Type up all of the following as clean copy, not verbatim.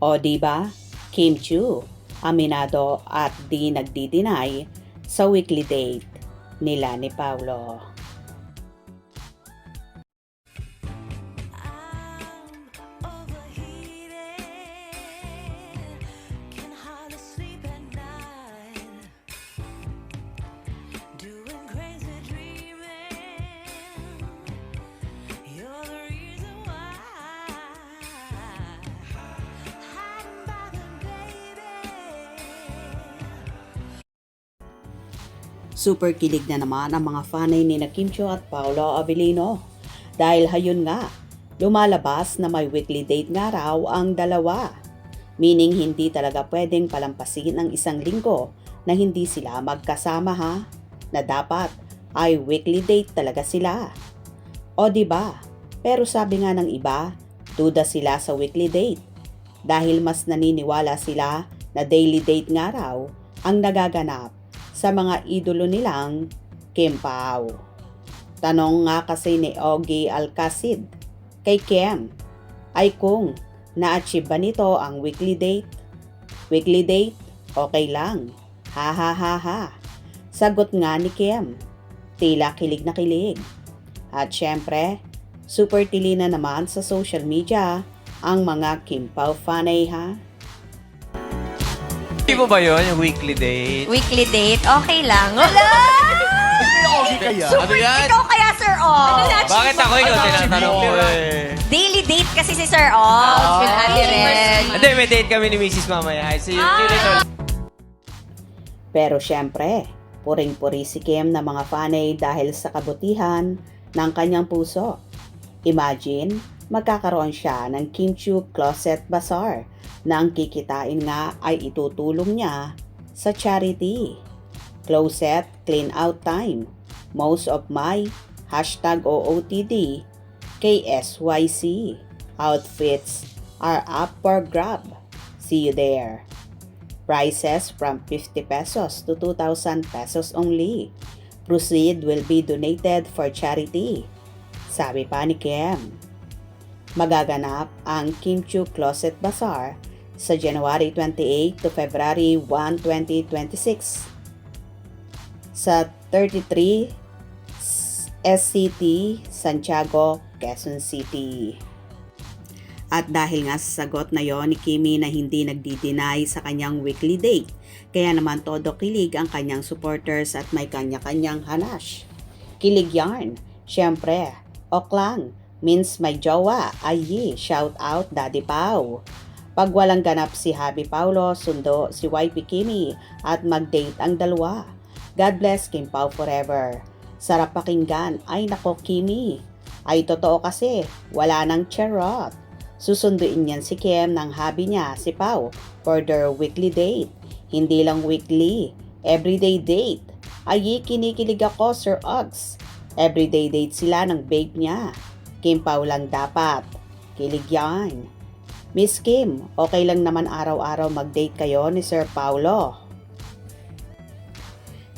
O diba, Kim Chiu, aminado at di nagdi-deny sa weekly date nila ni Paulo. Super kilig na naman ang mga fanay ni Kim Chiu at Paolo Avellino. Dahil hayun nga, lumalabas na may weekly date nga raw ang dalawa. Meaning hindi talaga pwedeng palampasin ang isang linggo na hindi sila magkasama ha. Na dapat ay weekly date talaga sila. O diba? Pero sabi nga ng iba, duda sila sa weekly date. Dahil mas naniniwala sila na daily date nga raw ang nagaganap sa mga idolo nilang Kim Pao. Tanong nga kasi ni Ogie Alcacid kay Kim ay kung na-achieve ba nito ang weekly date? Weekly date? Okay lang. Ha ha ha ha. Sagot nga ni Kim, tila kilig na kilig. At syempre, super tili na naman sa social media ang mga Kim Pao fanay ha. Hindi mo ba yun, yung weekly date? Weekly date, okay lang. Wala! Ano yan? Ikaw kaya, Sir Ol. Bakit ako ikaw tinatanong mo eh? Daily date kasi si Sir Ol. With Ate Red. Hindi, may date kami ni Mrs. mamaya. See you later. Pero syempre, puring-puri si Kim na mga fanay dahil sa kabutihan ng kanyang puso. Imagine, magkakaroon siya ng Kim Chiu Closet Bazaar na ang kikitain nga ay itutulong niya sa charity. Closet Clean Out Time. Most of my #OOTD KSYC outfits are up for grab. See you there. Prices from 50 pesos to 2,000 pesos only. Proceed will be donated for charity. Sabi pa ni Kim. Magaganap ang Kim Chiu Closet Bazaar sa January 28 to February 1, 2026 sa 33 SCT, Santiago, Quezon City. At dahil nga sa sagot na yon ni Kimi na hindi nagdi-deny sa kanyang weekly date, kaya naman todo kilig ang kanyang supporters at may kanya-kanyang hanash. Kilig yarn, syempre, oklang, means may jowa, ayi, shout out Daddy Pao. Pag walang ganap si Happy Paulo, sundo si YP Kimi at mag-date ang dalawa. God bless Kim Pao forever. Sarap pakinggan, ay nako Kimi. Ay totoo kasi, wala nang charot. Susunduin niyan si Kim ng hubby niya, si Pao, for their weekly date. Hindi lang weekly, everyday date. Ay kinikilig ako Sir Uggs. Everyday date sila ng babe niya. Kim Pao lang dapat. Kilig yan. Miss Kim, okay lang naman araw-araw mag-date kayo ni Sir Paulo.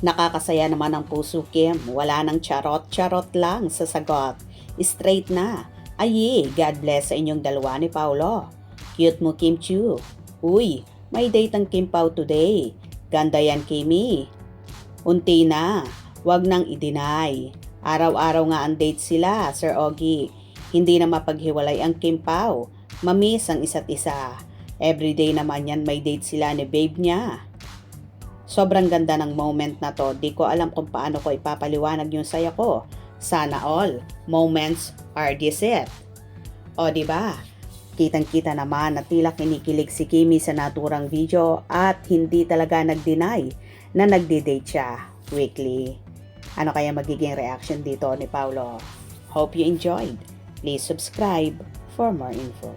Nakakasaya naman ang puso Kim, wala nang charot-charot lang sa sagot. Straight na. Ay, God bless sa inyong dalawa ni Paulo. Cute mo Kim Chiu. Uy, may date ang Kim Pao today. Ganda yan Kimi. Unti na, wag nang i-deny. Araw-araw nga ang date sila, Sir Ogie. Hindi na mapaghiwalay ang Kim Pao. Mamiss ang isa't isa. Everyday naman yan may date sila ni babe niya. Sobrang ganda ng moment na to. Di ko alam kung paano ko ipapaliwanag yung saya ko. Sana all moments are this it. O diba? Kitang-kita naman na tila kinikilig si Kimi sa naturang video at hindi talaga nag-deny na nagdi-date siya weekly. Ano kaya magiging reaction dito ni Paulo? Hope you enjoyed. Please subscribe for more info.